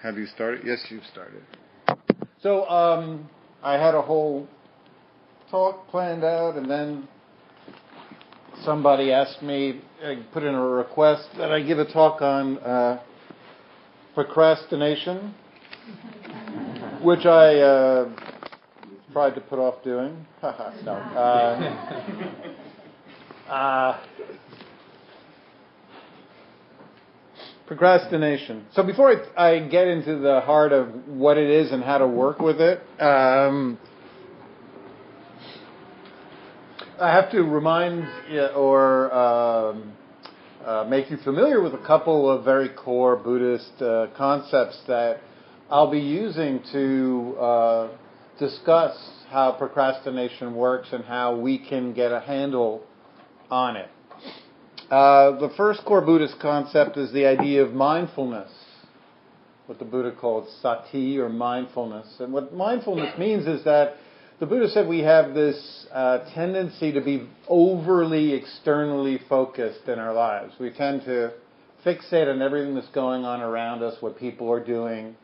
Have you started? Yes, you've started. So I had a whole talk planned out, and then somebody asked me, put in a request that I give a talk on procrastination, which I tried to put off doing. Procrastination. So before I get into the heart of what it is and how to work with it, I have to remind you or make you familiar with a couple of very core Buddhist concepts that I'll be using to discuss how procrastination works and how we can get a handle on it. The first core Buddhist concept is the idea of mindfulness, what the Buddha called sati, or mindfulness. And what mindfulness means is that the Buddha said we have this tendency to be overly externally focused in our lives. We tend to fixate on everything that's going on around us, what people are doing.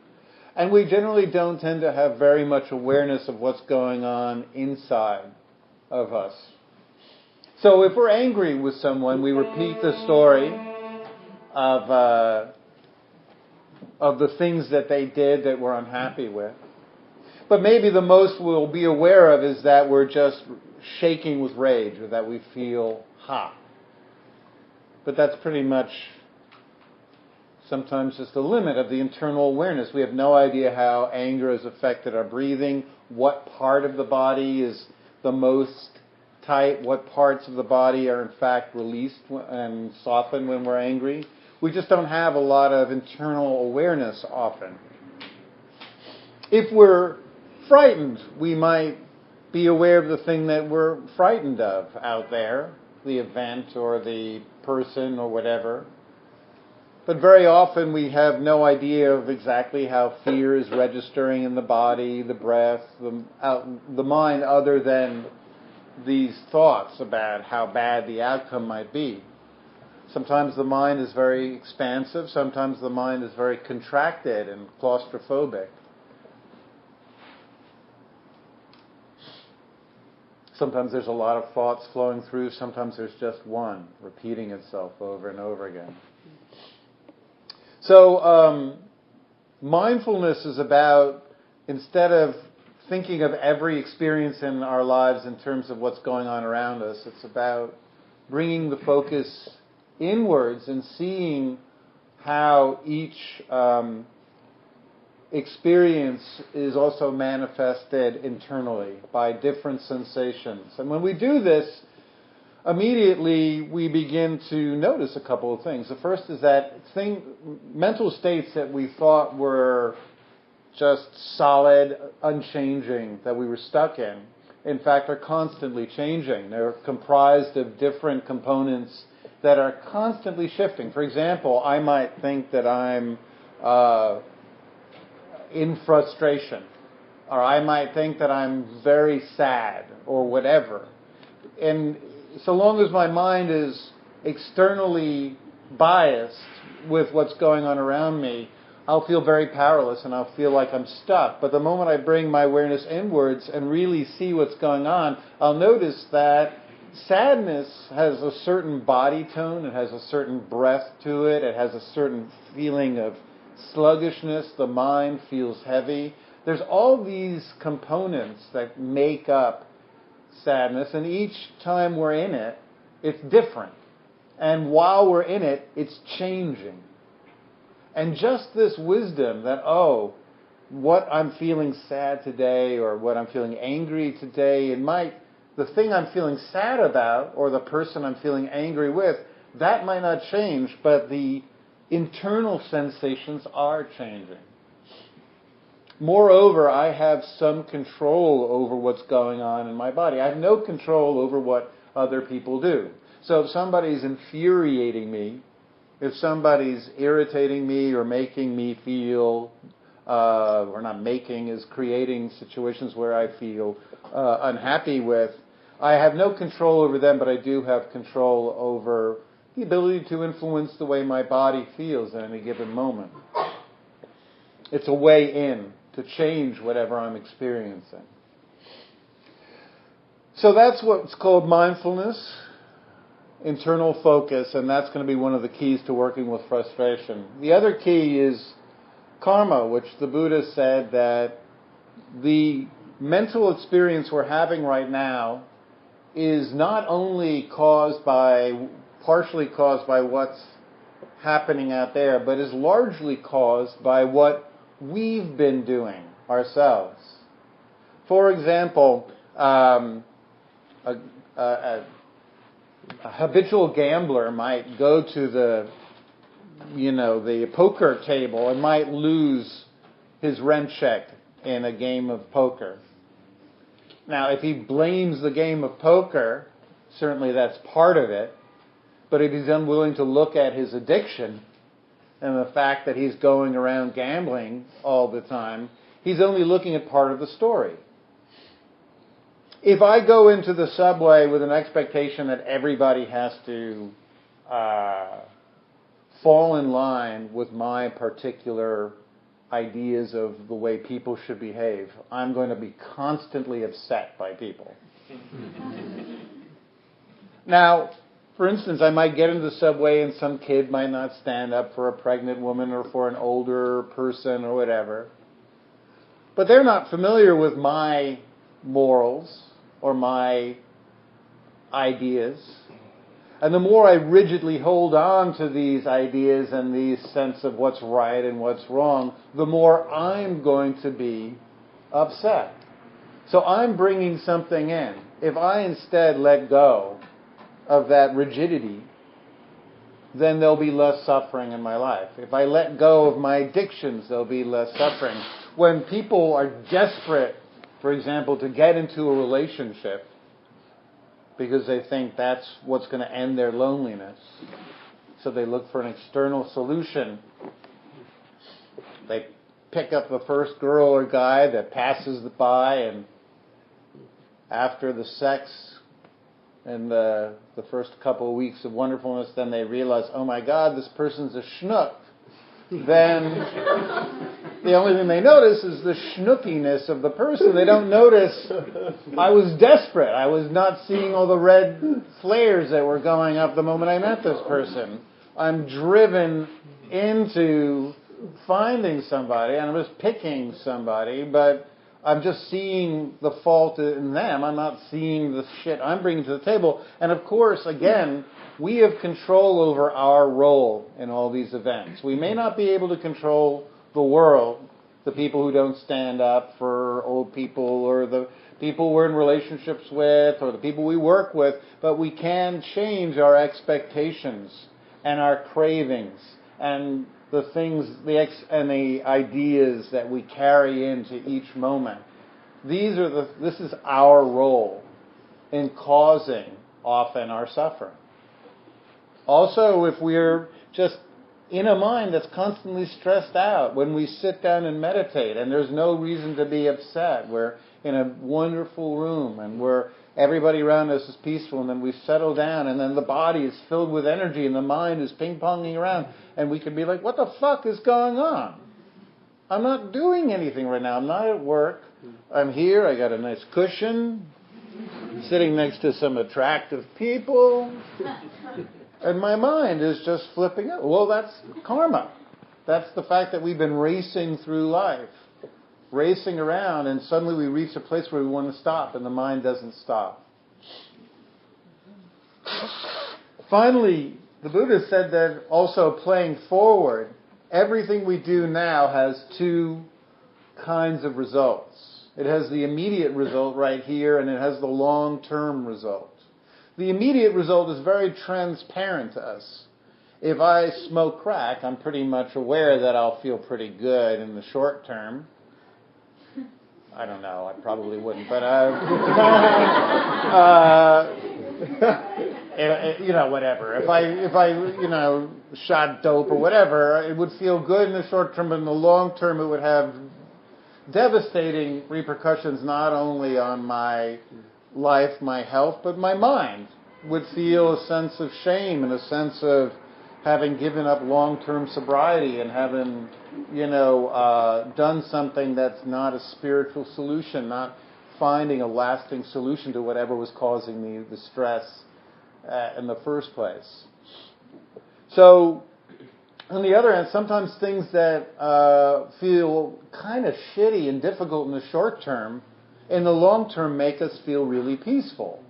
And we generally don't tend to have very much awareness of what's going on inside of us. So if we're angry with someone, we repeat the story of the things that they did that we're unhappy with. But maybe the most we'll be aware of is that we're just shaking with rage, or that we feel hot. But that's pretty much sometimes just the limit of the internal awareness. We have no idea how anger has affected our breathing, what part of the body is the most tight, what parts of the body are in fact released and softened when we're angry. We just don't have a lot of internal awareness often. If we're frightened, we might be aware of the thing that we're frightened of out there, the event or the person or whatever. But very often we have no idea of exactly how fear is registering in the body, the breath, the mind, other than these thoughts about how bad the outcome might be. Sometimes the mind is very expansive, sometimes the mind is very contracted and claustrophobic. Sometimes there's a lot of thoughts flowing through, sometimes there's just one repeating itself over and over again. So mindfulness is about, instead of thinking of every experience in our lives in terms of what's going on around us, it's about bringing the focus inwards and seeing how each experience is also manifested internally by different sensations. And when we do this, immediately we begin to notice a couple of things. The first is that mental states that we thought were just solid, unchanging, that we were stuck in fact, are constantly changing. They're comprised of different components that are constantly shifting. For example, I might think that I'm in frustration, or I might think that I'm very sad, or whatever. And so long as my mind is externally biased with what's going on around me, I'll feel very powerless and I'll feel like I'm stuck. But the moment I bring my awareness inwards and really see what's going on, I'll notice that sadness has a certain body tone, it has a certain breath to it, it has a certain feeling of sluggishness, the mind feels heavy. There's all these components that make up sadness, and each time we're in it, it's different. And while we're in it, it's changing. And just this wisdom that, what I'm feeling sad today, or what I'm feeling angry today, the thing I'm feeling sad about, or the person I'm feeling angry with, that might not change, but the internal sensations are changing. Moreover, I have some control over what's going on in my body. I have no control over what other people do. So if somebody's infuriating me, if somebody's irritating me or making me feel, or not making, is creating situations where I feel unhappy with, I have no control over them, but I do have control over the ability to influence the way my body feels at any given moment. It's a way in to change whatever I'm experiencing. So that's what's called mindfulness, internal focus, and that's going to be one of the keys to working with frustration. The other key is karma, which the Buddha said that the mental experience we're having right now is not only partially caused by what's happening out there, but is largely caused by what we've been doing ourselves. For example, a habitual gambler might go to the poker table and might lose his rent check in a game of poker. Now, if he blames the game of poker, certainly that's part of it. But if he's unwilling to look at his addiction and the fact that he's going around gambling all the time, he's only looking at part of the story. If I go into the subway with an expectation that everybody has to fall in line with my particular ideas of the way people should behave, I'm going to be constantly upset by people. Now, for instance, I might get into the subway and some kid might not stand up for a pregnant woman or for an older person or whatever. But they're not familiar with my morals or my ideas. And the more I rigidly hold on to these ideas and these sense of what's right and what's wrong, the more I'm going to be upset. So I'm bringing something in. If I instead let go of that rigidity, then there'll be less suffering in my life. If I let go of my addictions, there'll be less suffering. When people are desperate, for example, to get into a relationship because they think that's what's going to end their loneliness, so they look for an external solution. They pick up the first girl or guy that passes by, and after the sex and the first couple of weeks of wonderfulness, then they realize, oh my God, this person's a schnook. Then the only thing they notice is the schnookiness of the person. They don't notice I was desperate. I was not seeing all the red flares that were going up the moment I met this person. I'm driven into finding somebody, and I'm just picking somebody, but I'm just seeing the fault in them. I'm not seeing the shit I'm bringing to the table. And of course, again, we have control over our role in all these events. We may not be able to control the world, the people who don't stand up for old people, or the people we're in relationships with, or the people we work with, but we can change our expectations and our cravings and the things, and the ideas that we carry into each moment. This is our role in causing often our suffering. Also, if we're just in a mind that's constantly stressed out, when we sit down and meditate and there's no reason to be upset, we're in a wonderful room and everybody around us is peaceful, and then we settle down, and then the body is filled with energy and the mind is ping-ponging around, and we can be like, what the fuck is going on? I'm not doing anything right now. I'm not at work. I'm here. I got a nice cushion, sitting next to some attractive people, and my mind is just flipping out. Well, that's karma. That's the fact that we've been racing through life, racing around, and suddenly we reach a place where we want to stop, and the mind doesn't stop. Finally, the Buddha said that also playing forward, everything we do now has two kinds of results. It has the immediate result right here, and it has the long-term result. The immediate result is very transparent to us. If I smoke crack, I'm pretty much aware that I'll feel pretty good in the short term. I don't know, I probably wouldn't, but whatever. If I shot dope or whatever, it would feel good in the short term, but in the long term, it would have devastating repercussions not only on my life, my health, but my mind would feel a sense of shame and a sense of having given up long-term sobriety and having, done something that's not a spiritual solution, not finding a lasting solution to whatever was causing the stress in the first place. So, on the other hand, sometimes things that feel kind of shitty and difficult in the short term, in the long term make us feel really peaceful.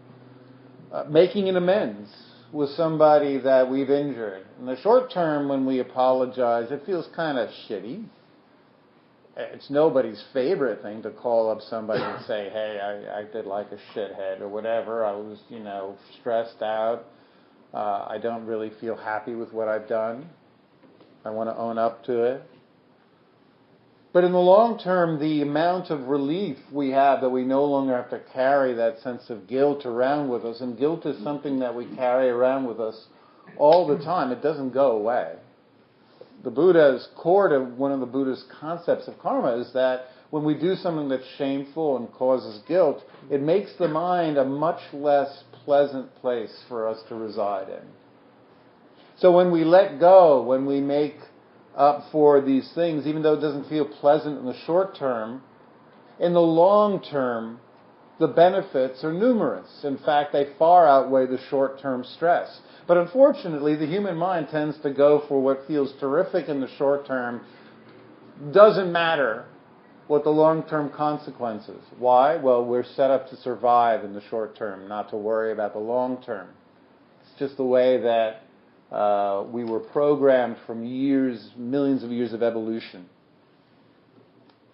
Making an amends with somebody that we've injured. In the short term, when we apologize, it feels kind of shitty. It's nobody's favorite thing to call up somebody and say, hey, I did like a shithead or whatever. I was, stressed out. I don't really feel happy with what I've done. I want to own up to it. But in the long term, the amount of relief we have that we no longer have to carry that sense of guilt around with us, and guilt is something that we carry around with us all the time. It doesn't go away. The Buddha's Korda, one of the Buddhist concepts of karma, is that when we do something that's shameful and causes guilt, it makes the mind a much less pleasant place for us to reside in. So when we let go, when we make up for these things, even though it doesn't feel pleasant in the short term, in the long term, the benefits are numerous. In fact, they far outweigh the short-term stress. But unfortunately, the human mind tends to go for what feels terrific in the short term. Doesn't matter what the long-term consequences. Why? Well, we're set up to survive in the short term, not to worry about the long term. It's just the way that we were programmed from millions of years of evolution.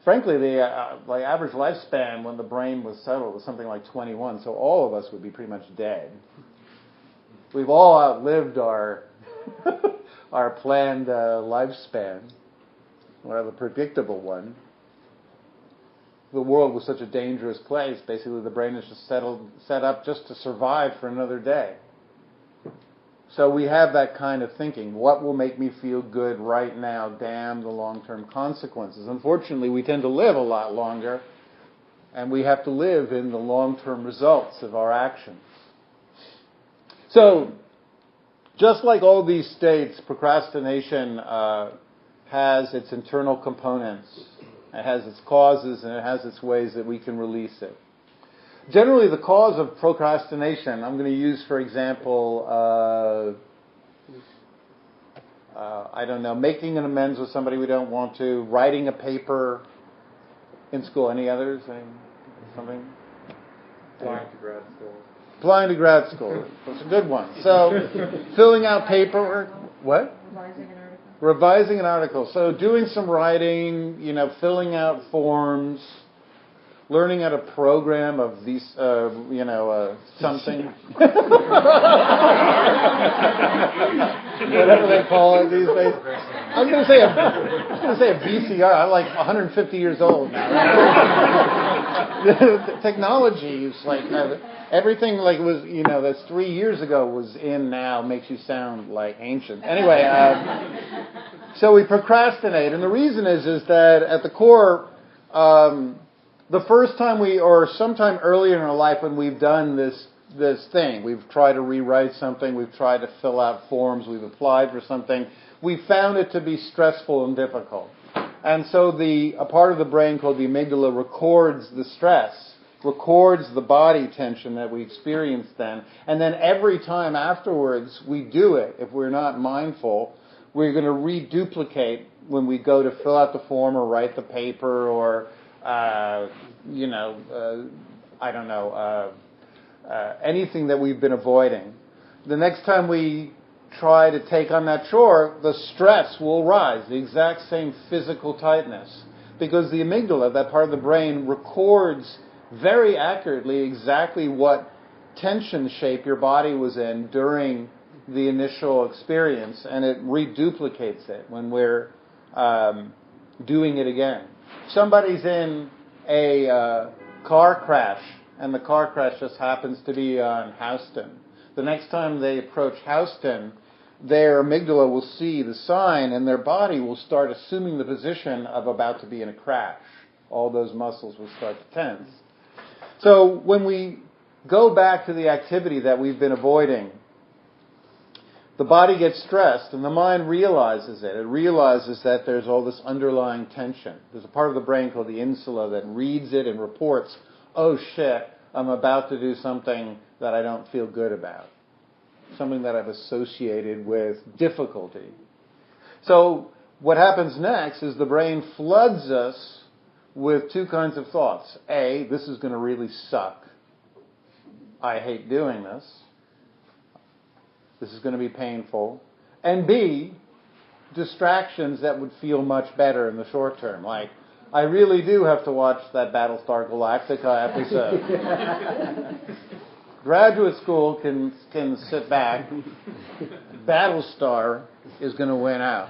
Frankly, the average lifespan when the brain was settled was something like 21, so all of us would be pretty much dead. We've all outlived our our planned lifespan, or the predictable one. The world was such a dangerous place. Basically, the brain is just set up just to survive for another day. So we have that kind of thinking. What will make me feel good right now? Damn the long-term consequences. Unfortunately, we tend to live a lot longer, and we have to live in the long-term results of our actions. So, just like all these states, procrastination has its internal components. It has its causes, and it has its ways that we can release it. Generally, the cause of procrastination, I'm going to use, for example, making an amends with somebody we don't want to, writing a paper in school. Any others? Something? Applying to grad school. Applying to grad school. That's a good one. So, filling out paperwork. What? Revising an article. So, doing some writing, filling out forms, learning how to program of these, something. Whatever they call it these days. I was going to say a VCR. I'm like 150 years old now. Technology is like everything like was that's 3 years ago was in now makes you sound like ancient. Anyway, so we procrastinate, and the reason is that at the core. The first time or sometime earlier in our life when we've done this thing, we've tried to rewrite something, we've tried to fill out forms, we've applied for something, we found it to be stressful and difficult. And so a part of the brain called the amygdala records the stress, records the body tension that we experienced then, and then every time afterwards we do it, if we're not mindful, we're going to reduplicate when we go to fill out the form or write the paper or anything that we've been avoiding. The next time we try to take on that chore, the stress will rise, the exact same physical tightness. Because the amygdala, that part of the brain, records very accurately exactly what tension shape your body was in during the initial experience, and it reduplicates it when we're doing it again. Somebody's in a car crash, and the car crash just happens to be on Houston. The next time they approach Houston, their amygdala will see the sign, and their body will start assuming the position of about to be in a crash. All those muscles will start to tense. So when we go back to the activity that we've been avoiding, the body gets stressed and the mind realizes it. It realizes that there's all this underlying tension. There's a part of the brain called the insula that reads it and reports, oh shit, I'm about to do something that I don't feel good about. Something that I've associated with difficulty. So what happens next is the brain floods us with two kinds of thoughts. A, this is going to really suck. I hate doing this. This is going to be painful. And B, distractions that would feel much better in the short term. Like, I really do have to watch that Battlestar Galactica episode. Graduate school can sit back. Battlestar is going to win out.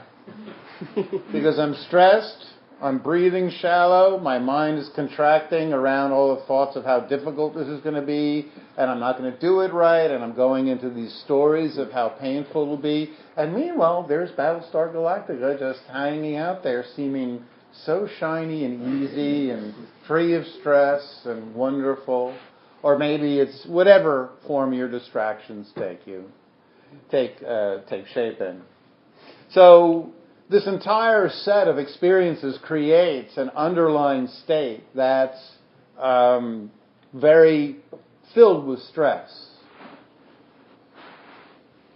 Because I'm stressed, I'm breathing shallow, my mind is contracting around all the thoughts of how difficult this is going to be, and I'm not going to do it right, and I'm going into these stories of how painful it will be. And meanwhile, there's Battlestar Galactica just hanging out there, seeming so shiny and easy and free of stress and wonderful. Or maybe it's whatever form your distractions take shape in. So this entire set of experiences creates an underlying state that's very filled with stress.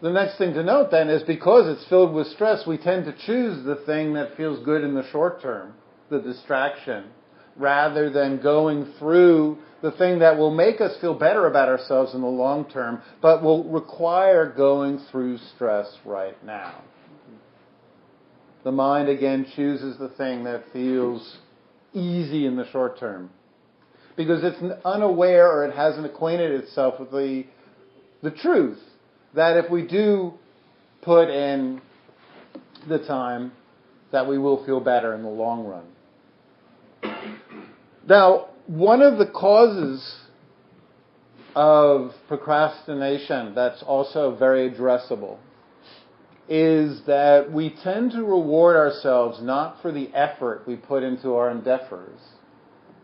The next thing to note then is because it's filled with stress, we tend to choose the thing that feels good in the short term, the distraction, rather than going through the thing that will make us feel better about ourselves in the long term, but will require going through stress right now. The mind again chooses the thing that feels easy in the short term because it's unaware or it hasn't acquainted itself with the truth that if we do put in the time, that we will feel better in the long run. Now, one of the causes of procrastination that's also very addressable is that we tend to reward ourselves not for the effort we put into our endeavors.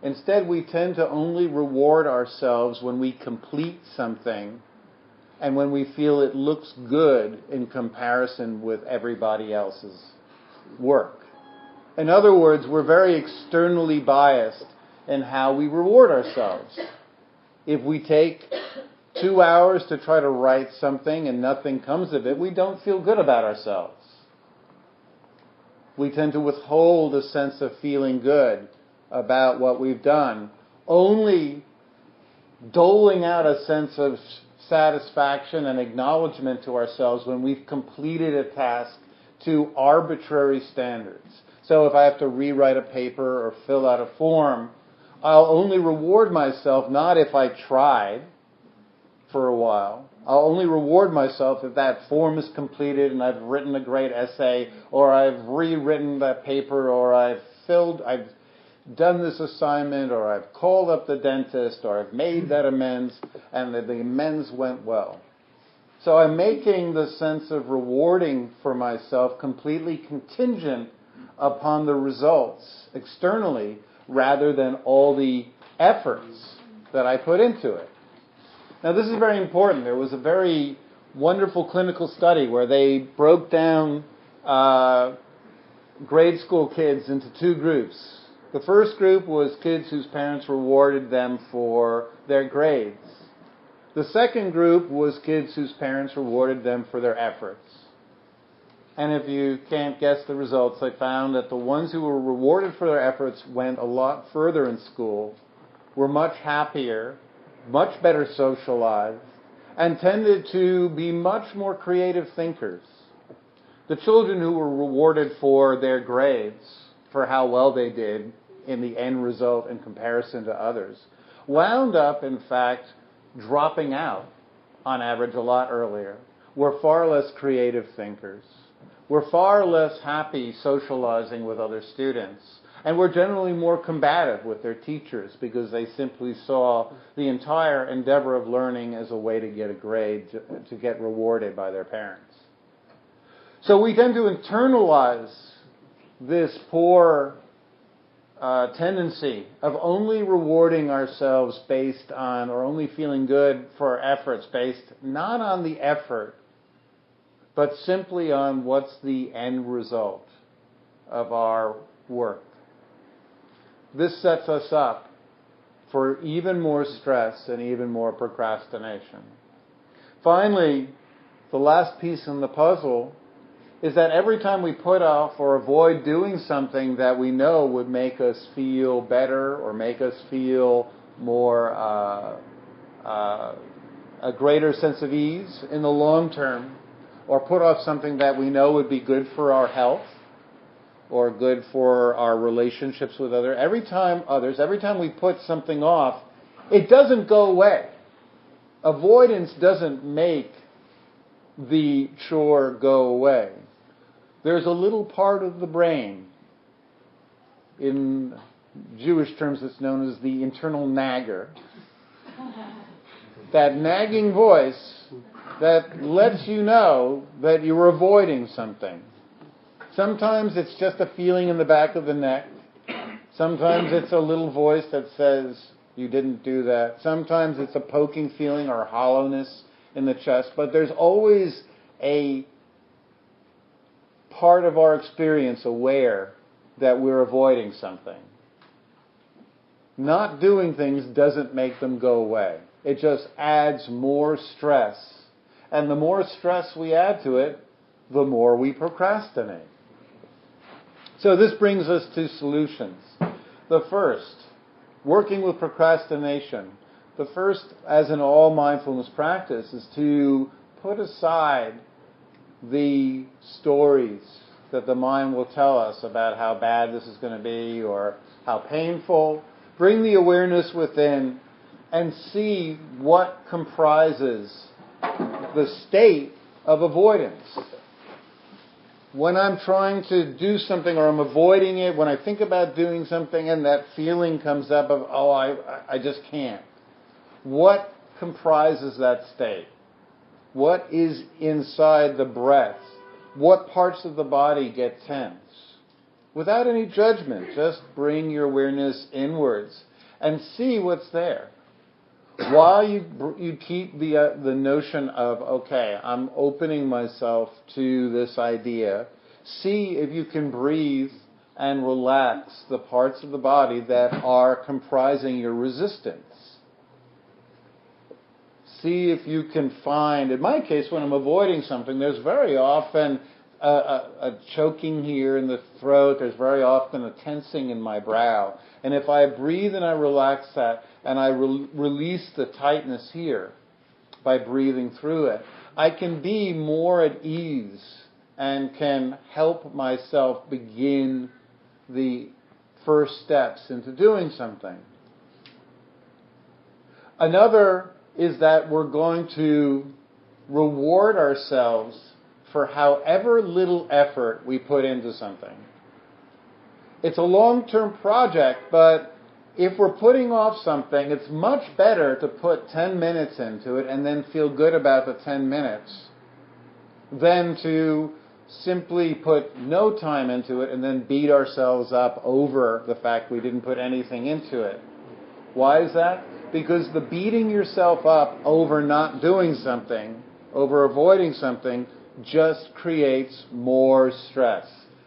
Instead, we tend to only reward ourselves when we complete something and when we feel it looks good in comparison with everybody else's work. In other words, we're very externally biased in how we reward ourselves. If we take 2 hours to try to write something and nothing comes of it, we don't feel good about ourselves. We tend to withhold a sense of feeling good about what we've done, only doling out a sense of satisfaction and acknowledgement to ourselves when we've completed a task to arbitrary standards. So if I have to rewrite a paper or fill out a form, I'll only reward myself not if I tried for a while. I'll only reward myself if that form is completed and I've written a great essay, or I've rewritten that paper, or I've done this assignment, or I've called up the dentist, or I've made that amends, and the amends went well. So I'm making the sense of rewarding for myself completely contingent upon the results externally, rather than all the efforts that I put into it. Now, this is very important. There was a very wonderful clinical study where they broke down grade school kids into two groups. The first group was kids whose parents rewarded them for their grades. The second group was kids whose parents rewarded them for their efforts. And if you can't guess the results, I found that the ones who were rewarded for their efforts went a lot further in school, were much happier, much better socialized, and tended to be much more creative thinkers. The children who were rewarded for their grades, for how well they did in the end result in comparison to others, wound up, in fact, dropping out on average a lot earlier, were far less creative thinkers, were far less happy socializing with other students, and were generally more combative with their teachers because they simply saw the entire endeavor of learning as a way to get a grade, to get rewarded by their parents. So we tend to internalize this poor tendency of only rewarding ourselves based on, or only feeling good for our efforts based not on the effort, but simply on what's the end result of our work. This sets us up for even more stress and even more procrastination. Finally, the last piece in the puzzle is that every time we put off or avoid doing something that we know would make us feel better or make us feel more a greater sense of ease in the long term, or put off something that we know would be good for our health or good for our relationships with others, every time we put something off, it doesn't go away. Avoidance doesn't make the chore go away. There's a little part of the brain, in Jewish terms it's known as the Internal Nagger, that nagging voice that lets you know that you're avoiding something. Sometimes it's just a feeling in the back of the neck. Sometimes it's a little voice that says, you didn't do that. Sometimes it's a poking feeling or hollowness in the chest. But there's always a part of our experience aware that we're avoiding something. Not doing things doesn't make them go away. It just adds more stress. And the more stress we add to it, the more we procrastinate. So this brings us to solutions. The first, working with procrastination. The first, as in all mindfulness practice, is to put aside the stories that the mind will tell us about how bad this is going to be or how painful. Bring the awareness within and see what comprises the state of avoidance. When I'm trying to do something or I'm avoiding it, when I think about doing something and that feeling comes up of, I just can't. What comprises that state? What is inside the breath? What parts of the body get tense? Without any judgment, just bring your awareness inwards and see what's there. While you keep the notion of, okay, I'm opening myself to this idea, see if you can breathe and relax the parts of the body that are comprising your resistance. See if you can find, in my case, when I'm avoiding something, there's very often a choking here in the throat. There's very often a tensing in my brow. And if I breathe and I relax that, and I release the tightness here by breathing through it, I can be more at ease and can help myself begin the first steps into doing something. Another is that we're going to reward ourselves for however little effort we put into something. It's a long-term project, but if we're putting off something, it's much better to put 10 minutes into it and then feel good about the 10 minutes than to simply put no time into it and then beat ourselves up over the fact we didn't put anything into it. Why is that? Because the beating yourself up over not doing something, over avoiding something, just creates more stress.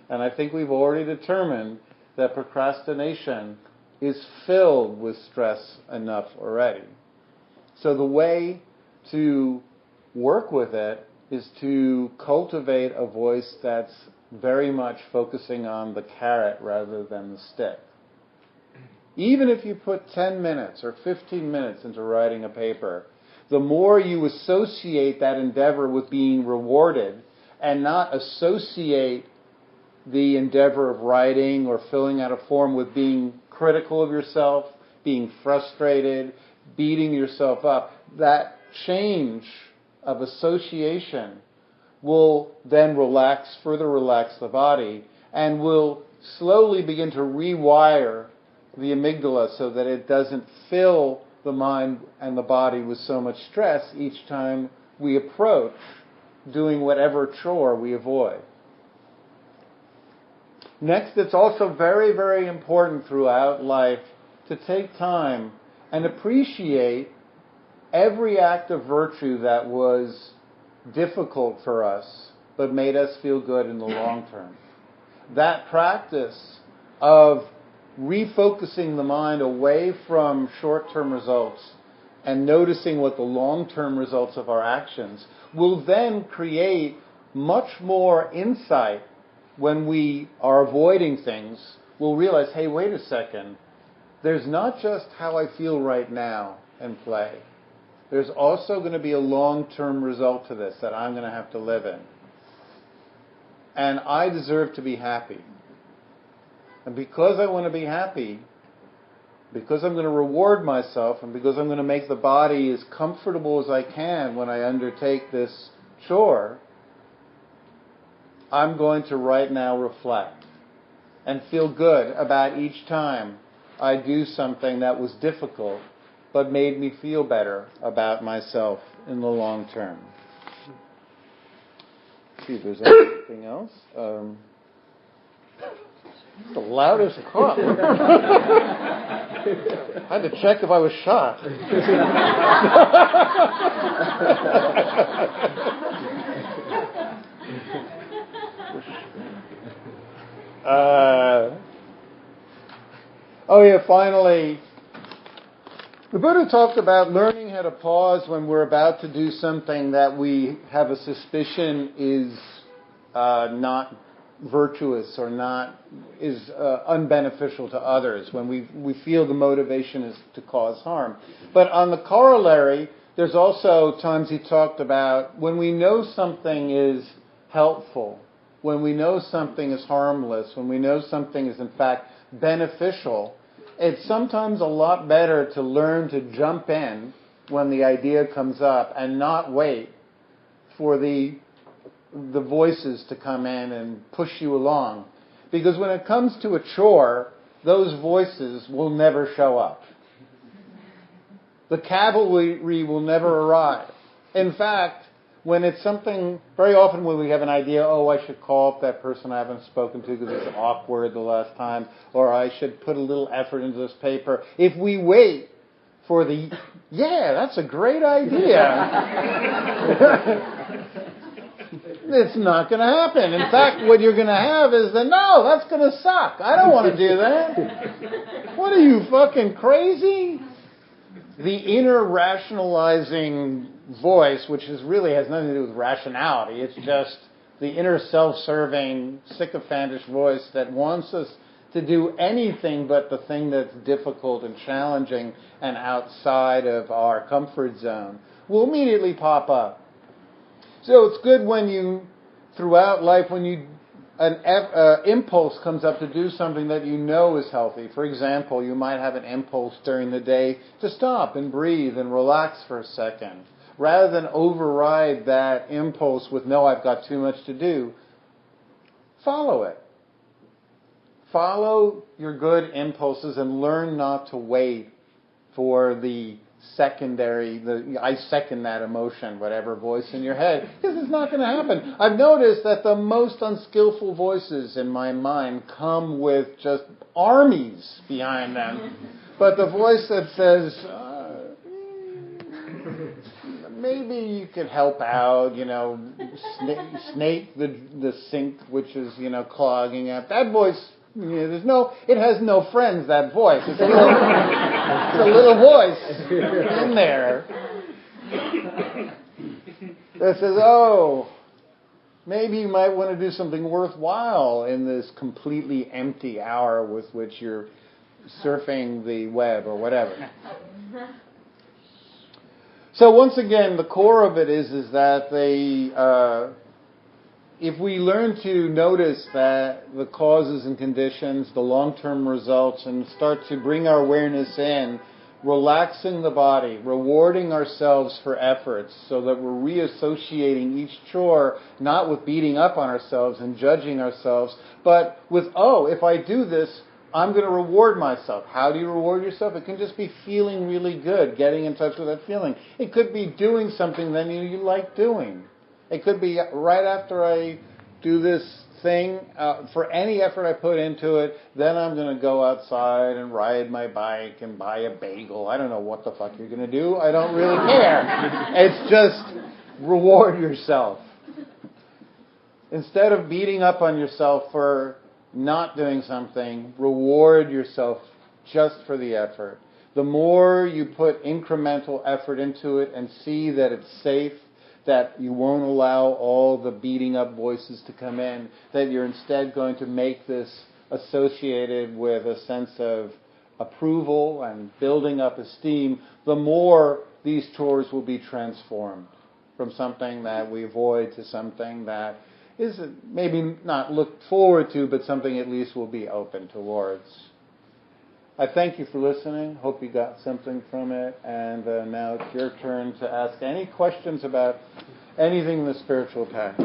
And I think we've already determined that procrastination is filled with stress enough already. So the way to work with it is to cultivate a voice that's very much focusing on the carrot rather than the stick. Even if you put 10 minutes or 15 minutes into writing a paper, the more you associate that endeavor with being rewarded and not associate the endeavor of writing or filling out a form with being critical of yourself, being frustrated, beating yourself up, that change of association will then further relax the body, and will slowly begin to rewire the amygdala so that it doesn't fill the mind and the body with so much stress each time we approach doing whatever chore we avoid. Next, it's also very, very important throughout life to take time and appreciate every act of virtue that was difficult for us but made us feel good in the long term. That practice of refocusing the mind away from short-term results and noticing what the long-term results of our actions will then create much more insight when we are avoiding things. We'll realize, hey, wait a second. There's not just how I feel right now and play. There's also going to be a long-term result to this that I'm going to have to live in. And I deserve to be happy. And because I want to be happy, because I'm going to reward myself, and because I'm going to make the body as comfortable as I can when I undertake this chore, I'm going to right now reflect and feel good about each time I do something that was difficult but made me feel better about myself in the long term. Let's see if there's anything else. The loudest cough. I had to check if I was shot. Finally, the Buddha talked about learning how to pause when we're about to do something that we have a suspicion is not virtuous or is unbeneficial to others, when we feel the motivation is to cause harm. But on the corollary, there's also times he talked about when we know something is helpful, when we know something is harmless, when we know something is in fact beneficial, it's sometimes a lot better to learn to jump in when the idea comes up and not wait for the voices to come in and push you along. Because when it comes to a chore, those voices will never show up. The cavalry will never arrive. In fact, when it's something, very often when we have an idea, I should call up that person I haven't spoken to because it's awkward the last time, or I should put a little effort into this paper. If we wait for that's a great idea, it's not going to happen. In fact, what you're going to have is no, that's going to suck. I don't want to do that. What are you, fucking crazy? The inner rationalizing voice, which really has nothing to do with rationality, it's just the inner self-serving, sycophantish voice that wants us to do anything but the thing that's difficult and challenging and outside of our comfort zone, will immediately pop up. So it's good when throughout life, when an impulse comes up to do something that you know is healthy. For example, you might have an impulse during the day to stop and breathe and relax for a second. Rather than override that impulse with, no, I've got too much to do, follow it. Follow your good impulses and learn not to wait for the secondary, I second that emotion, whatever voice in your head, because it's not going to happen. I've noticed that the most unskillful voices in my mind come with just armies behind them. But the voice that says, maybe you could help out, snake the sink, which is, clogging up. That voice, it has no friends, that voice. It's a little voice in there that says, maybe you might want to do something worthwhile in this completely empty hour with which you're surfing the web or whatever. So once again, the core of it is that if we learn to notice that the causes and conditions, the long-term results, and start to bring our awareness in, relaxing the body, rewarding ourselves for efforts so that we're reassociating each chore not with beating up on ourselves and judging ourselves, but with, if I do this, I'm going to reward myself. How do you reward yourself? It can just be feeling really good, getting in touch with that feeling. It could be doing something that you like doing. It could be right after I do this thing, for any effort I put into it, then I'm going to go outside and ride my bike and buy a bagel. I don't know what the fuck you're going to do. I don't really care. It's just reward yourself. Instead of beating up on yourself for not doing something, reward yourself just for the effort. The more you put incremental effort into it and see that it's safe, that you won't allow all the beating up voices to come in, that you're instead going to make this associated with a sense of approval and building up esteem, the more these chores will be transformed from something that we avoid to something that is maybe not looked forward to, but something at least we'll be open towards. I thank you for listening. Hope you got something from it. And now it's your turn to ask any questions about anything in the spiritual path.